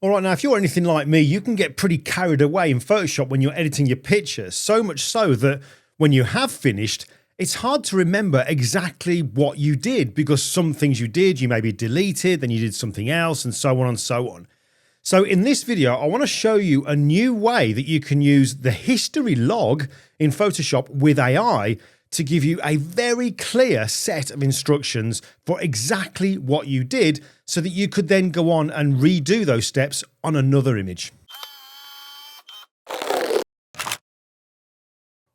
All right, now if you're anything like me, you can get pretty carried away in Photoshop when you're editing your pictures, so much so that when you have finished, it's hard to remember exactly what you did because some things you did, you maybe deleted, then you did something else, and so on and so on. So in this video, I want to show you a new way that you can use the history log in Photoshop with AI to give you a very clear set of instructions for exactly what you did so that you could then go on and redo those steps on another image.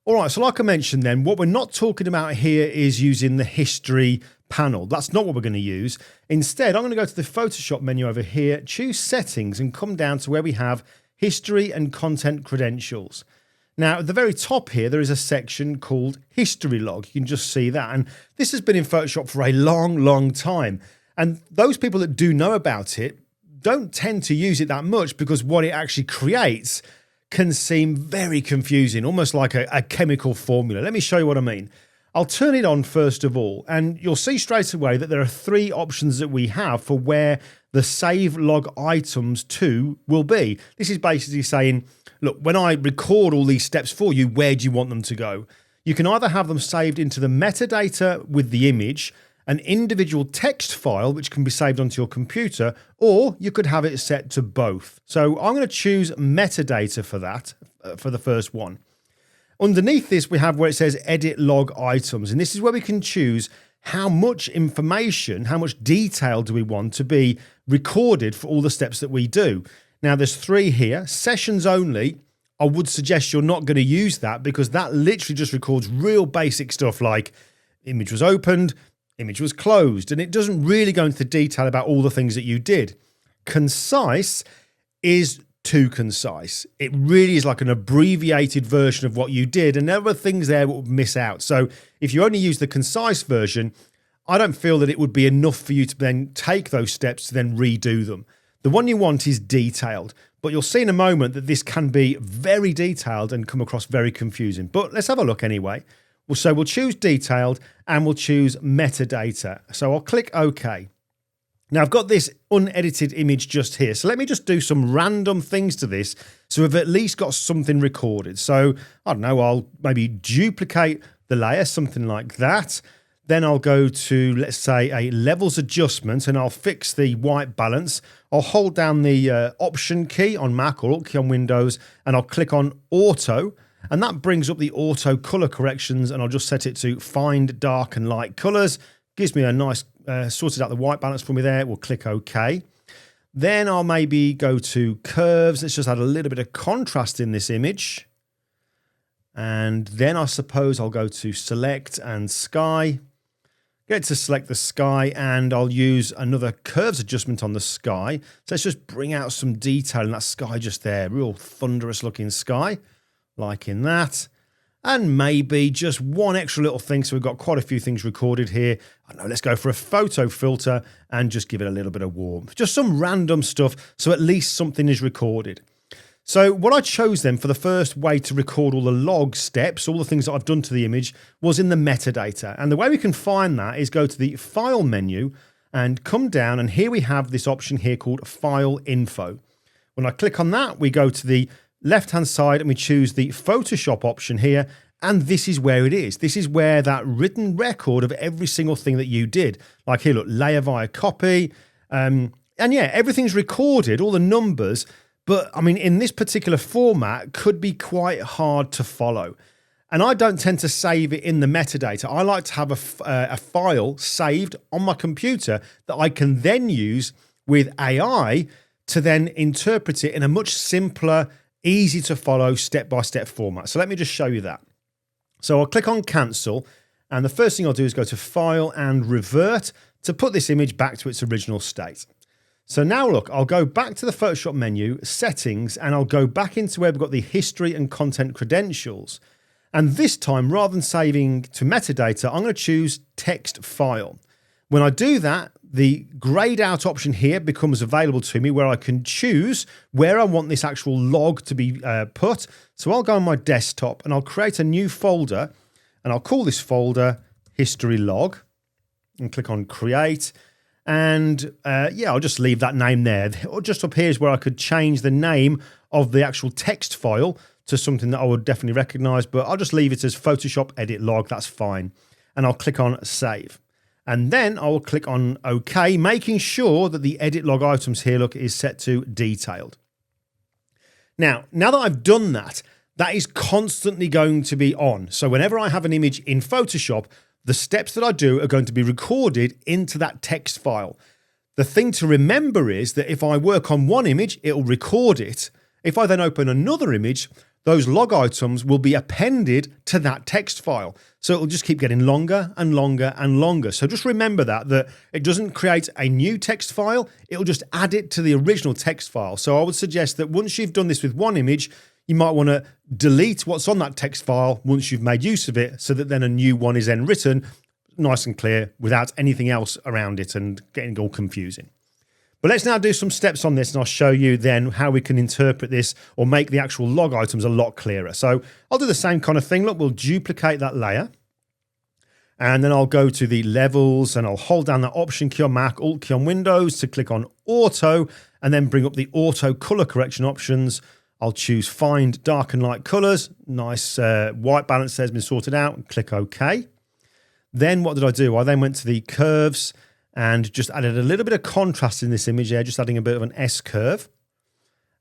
All right, so like I mentioned then, what we're not talking about here is using the history panel. That's not what we're going to use. Instead, I'm going to go to the Photoshop menu over here, choose settings and come down to where we have history and content credentials. Now, at the very top here, there is a section called history log. You can just see that. And this has been in Photoshop for a long, long time. And those people that do know about it don't tend to use it that much because what it actually creates can seem very confusing, almost like a chemical formula. Let me show you what I mean. I'll turn it on first of all, and you'll see straight away that there are three options that we have for where the save log items to will be. This is basically saying, look, when I record all these steps for you, where do you want them to go? You can either have them saved into the metadata with the image, an individual text file which can be saved onto your computer, or you could have it set to both. So I'm going to choose metadata for that, for the first one. Underneath this, we have where it says edit log items, and this is where we can choose how much information, how much detail do we want to be recorded for all the steps that we do. Now there's three here, sessions only. I would suggest you're not going to use that because that literally just records real basic stuff like image was opened, image was closed, and it doesn't really go into detail about all the things that you did. Concise is too concise. It really is like an abbreviated version of what you did, and there are things there that would miss out. So if you only use the concise version, I don't feel that it would be enough for you to then take those steps to then redo them. The one you want is detailed, but you'll see in a moment that this can be very detailed and come across very confusing. But let's have a look anyway. So we'll choose detailed and we'll choose metadata. So I'll click OK. Now I've got this unedited image just here. So let me just do some random things to this so we've at least got something recorded. So I don't know, I'll maybe duplicate the layer, something like that. Then I'll go to, let's say, a levels adjustment and I'll fix the white balance. I'll hold down the Option key on Mac or Alt key on Windows and I'll click on Auto. And that brings up the auto color corrections, and I'll just set it to find dark and light colors. Gives me a nice sorted out the white balance for me there. We'll click OK. Then I'll maybe go to curves. Let's just add a little bit of contrast in this image. And then I suppose I'll go to select and sky. Get to select the sky, and I'll use another curves adjustment on the sky. So let's just bring out some detail in that sky just there. Real thunderous looking sky. Like in that, and maybe just one extra little thing. So we've got quite a few things recorded here. I don't know, let's go for a photo filter and just give it a little bit of warmth. Just some random stuff, so at least something is recorded. So what I chose then for the first way to record all the log steps, all the things that I've done to the image, was in the metadata. And the way we can find that is go to the File menu and come down, and here we have this option here called File Info. When I click on that, we go to the left-hand side and we choose the Photoshop option here, and this is where it is. This is where that written record of every single thing that you did. Like here, look, layer via copy. And yeah, everything's recorded, all the numbers, but I mean, in this particular format could be quite hard to follow. And I don't tend to save it in the metadata. I like to have a file saved on my computer that I can then use with AI to then interpret it in a much simpler, easy to follow step-by-step format. So let me just show you that. So I'll click on cancel, and the first thing I'll do is go to file and revert to put this image back to its original state. So now look, I'll go back to the Photoshop menu, settings, and I'll go back into where we've got the history and content credentials. And this time, rather than saving to metadata, I'm going to choose text file. When I do that, the grayed out option here becomes available to me where I can choose where I want this actual log to be put. So I'll go on my desktop and I'll create a new folder, and I'll call this folder history log and click on create. And yeah, I'll just leave that name there. Just up here is where I could change the name of the actual text file to something that I would definitely recognize, but I'll just leave it as Photoshop edit log. That's fine. And I'll click on save. And then I will click on OK, making sure that the edit log items here, look, is set to detailed. Now that I've done that, that is constantly going to be on. So whenever I have an image in Photoshop, the steps that I do are going to be recorded into that text file. The thing to remember is that if I work on one image, it'll record it. If I then open another image, those log items will be appended to that text file. So it'll just keep getting longer and longer and longer. So just remember that it doesn't create a new text file, it'll just add it to the original text file. So I would suggest that once you've done this with one image, you might want to delete what's on that text file once you've made use of it, so that then a new one is then written nice and clear without anything else around it and getting all confusing. But let's now do some steps on this, and I'll show you then how we can interpret this or make the actual log items a lot clearer. So I'll do the same kind of thing. Look, we'll duplicate that layer, and then I'll go to the levels and I'll hold down that Option key on Mac, Alt key on Windows to click on Auto, and then bring up the Auto color correction options. I'll choose Find Dark and Light Colors. Nice white balance there has been sorted out, and click OK. Then what did I do? I then went to the curves and just added a little bit of contrast in this image there, just adding a bit of an S curve.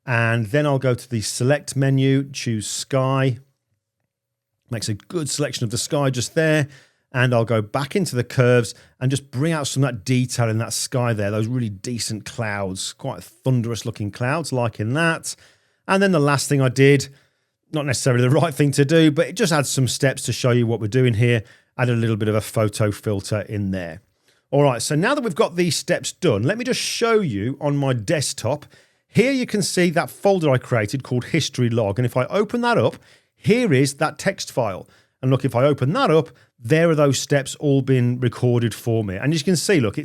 And then I'll go to the select menu, choose sky. Makes a good selection of the sky just there. And I'll go back into the curves and just bring out some of that detail in that sky there, those really decent clouds, quite thunderous looking clouds, liking that. And then the last thing I did, not necessarily the right thing to do, but it just adds some steps to show you what we're doing here. Add a little bit of a photo filter in there. All right, so now that we've got these steps done, let me just show you on my desktop. Here you can see that folder I created called History Log. And if I open that up, here is that text file. And look, if I open that up, there are those steps all been recorded for me. And as you can see, look,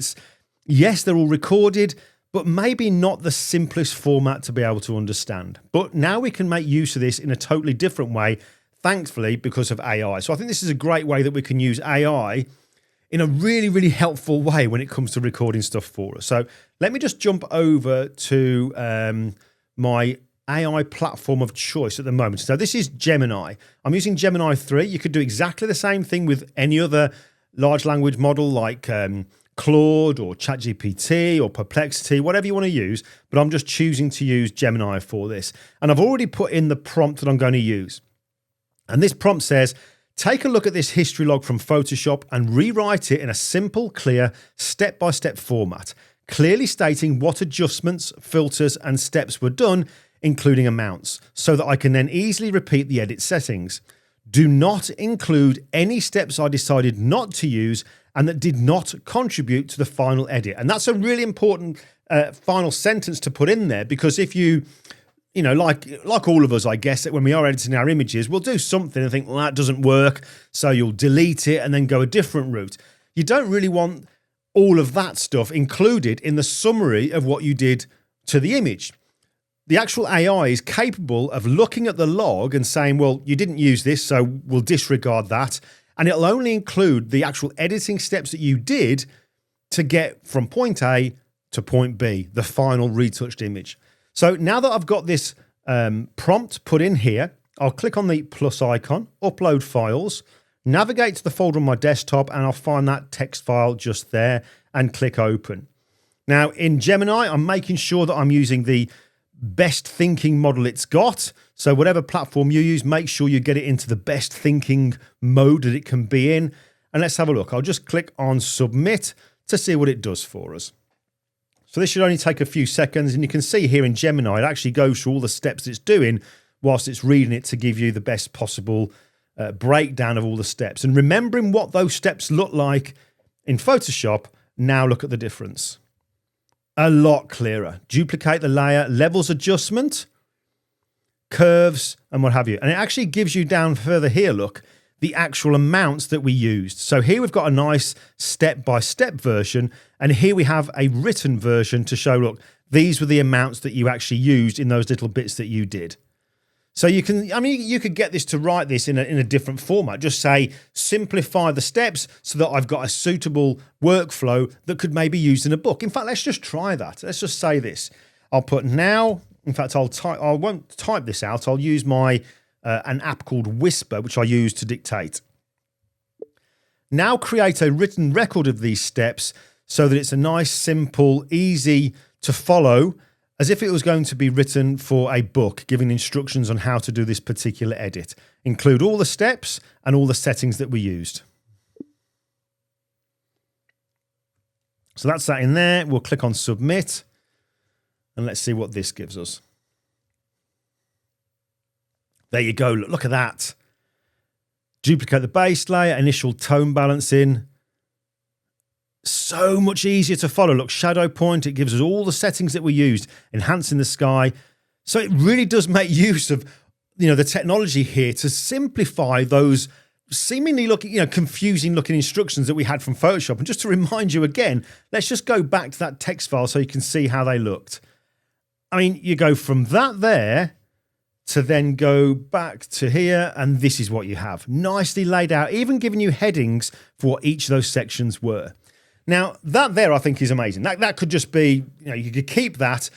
yes, they're all recorded, but maybe not the simplest format to be able to understand. But now we can make use of this in a totally different way, thankfully, because of AI. So I think this is a great way that we can use AI in a really, really helpful way when it comes to recording stuff for us. So let me just jump over to my AI platform of choice at the moment. So this is Gemini. I'm using Gemini 3. You could do exactly the same thing with any other large language model like Claude or ChatGPT or Perplexity, whatever you want to use, but I'm just choosing to use Gemini for this. And I've already put in the prompt that I'm going to use. And this prompt says, take a look at this history log from Photoshop and rewrite it in a simple, clear, step-by-step format, clearly stating what adjustments, filters, and steps were done, including amounts, so that I can then easily repeat the edit settings. Do not include any steps I decided not to use and that did not contribute to the final edit. And that's a really important final sentence to put in there, because if you know, like all of us, I guess, that when we are editing our images, we'll do something and think, well, that doesn't work. So you'll delete it and then go a different route. You don't really want all of that stuff included in the summary of what you did to the image. The actual AI is capable of looking at the log and saying, well, you didn't use this, so we'll disregard that. And it'll only include the actual editing steps that you did to get from point A to point B, the final retouched image. So now that I've got this prompt put in here, I'll click on the plus icon, upload files, navigate to the folder on my desktop, and I'll find that text file just there and click open. Now in Gemini, I'm making sure that I'm using the best thinking model it's got. So whatever platform you use, make sure you get it into the best thinking mode that it can be in. And let's have a look. I'll just click on submit to see what it does for us. So this should only take a few seconds, and you can see here in Gemini, it actually goes through all the steps it's doing whilst it's reading it to give you the best possible breakdown of all the steps. And remembering what those steps look like in Photoshop, now look at the difference. A lot clearer. Duplicate the layer, levels adjustment, curves, and what have you. And it actually gives you down further here, look, the actual amounts that we used. So here we've got a nice step-by-step version, and here we have a written version to show, look, these were the amounts that you actually used in those little bits that you did. So you can, I mean, you could get this to write this in a different format. Just say, simplify the steps so that I've got a suitable workflow that could maybe be used in a book. In fact, let's just try that. Let's just say this. I'll put now, in fact, I won't type this out. I'll use my, an app called Whisper, which I use to dictate. Now create a written record of these steps so that it's a nice, simple, easy to follow, as if it was going to be written for a book, giving instructions on how to do this particular edit. Include all the steps and all the settings that we used. So that's that in there. We'll click on submit and let's see what this gives us. There you go. Look at that. Duplicate the base layer, initial tone balancing. So much easier to follow. Look, shadow point, it gives us all the settings that we used, enhancing the sky. So it really does make use of, the technology here to simplify those seemingly confusing looking instructions that we had from Photoshop. And just to remind you again, let's just go back to that text file so you can see how they looked. I mean, you go from that there to then go back to here, and this is what you have. Nicely laid out, even giving you headings for what each of those sections were. Now, that there I think is amazing. That could just be, you could keep that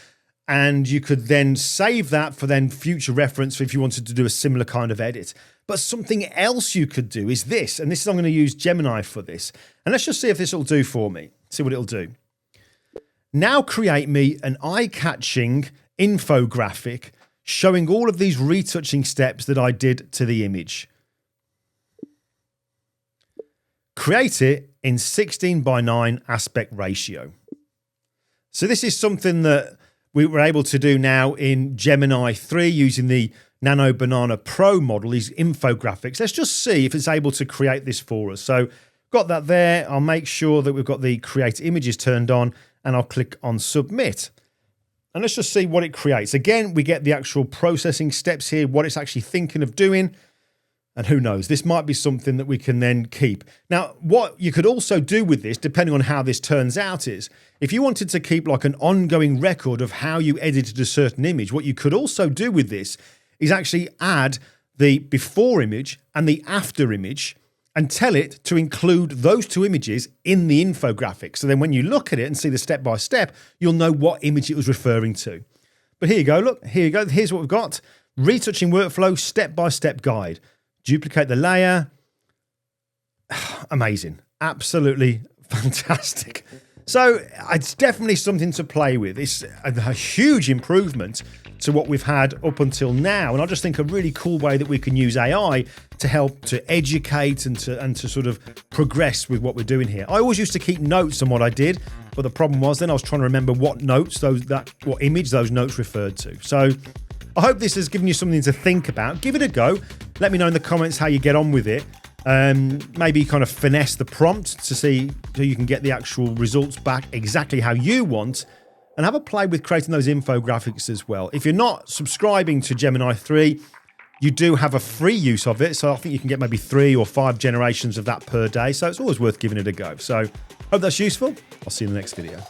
and you could then save that for then future reference if you wanted to do a similar kind of edit. But something else you could do is this, and this is, I'm going to use Gemini for this. And let's just see if this will do for me. See what it'll do. Now create me an eye-catching infographic showing all of these retouching steps that I did to the image. Create it in 16:9 aspect ratio. So this is something that we were able to do now in Gemini 3 using the Nano Banana Pro model, these infographics. Let's just see if it's able to create this for us. So got that there. I'll make sure that we've got the create images turned on and I'll click on submit. And let's just see what it creates. Again, we get the actual processing steps here, what it's actually thinking of doing. And who knows, this might be something that we can then keep. Now, what you could also do with this, depending on how this turns out, is if you wanted to keep like an ongoing record of how you edited a certain image, what you could also do with this is actually add the before image and the after image and tell it to include those two images in the infographic. So then when you look at it and see the step-by-step, you'll know what image it was referring to. But here you go, look, here you go. Here's what we've got. Retouching workflow, step-by-step guide. Duplicate the layer. Amazing. Absolutely fantastic. So it's definitely something to play with. It's a huge improvement to what we've had up until now. And I just think a really cool way that we can use AI to help to educate and to sort of progress with what we're doing here. I always used to keep notes on what I did, but the problem was then I was trying to remember what notes what image those notes referred to. So I hope this has given you something to think about. Give it a go. Let me know in the comments how you get on with it. Maybe kind of finesse the prompt to see so you can get the actual results back exactly how you want, and have a play with creating those infographics as well. If you're not subscribing to Gemini 3, you do have a free use of it. So I think you can get maybe 3 or 5 generations of that per day. So it's always worth giving it a go. So hope that's useful. I'll see you in the next video.